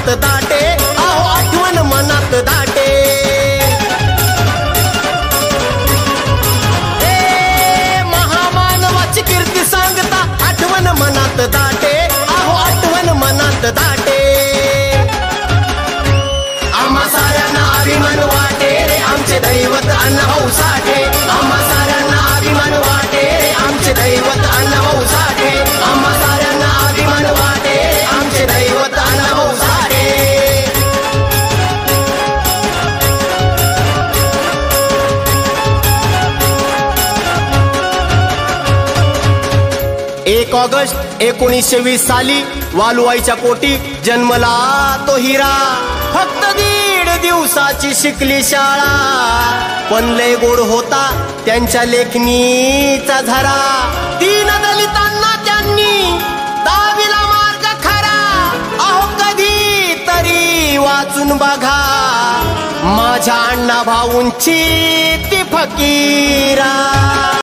मनात दाटे, अहो आठवण मनात दाटे। महामानवाची कीर्ती सांगता आठवण मनात दाटे, अहो आठवण मनात दाटे। आम्हा साऱ्यांना अभिमान वाटे रे आमचे दैवत अण्णाभाऊ साठे, आम्हा साऱ्यांना अभिमान वाटे रे आमचे दैवत अण्णाभाऊ साठे, आम्हा साऱ्यांना अभिमान वाटे रे आमचे दैवत अण्णाभाऊ साठे। एक ऑगस्ट 1920 साली वालुवाईच्या पोटी जन्मला तो हिरा। फक्त 1.5 दिवसाची शिकली शाळा, पण लय गोड होता त्यांच्या लेखणीचा झरा। 3 दलितांना त्यांनी दाविला मार्ग खरा, अहो कधी तरी वाचून बघा माझ्या अण्णाभाऊंची ती फकीरा।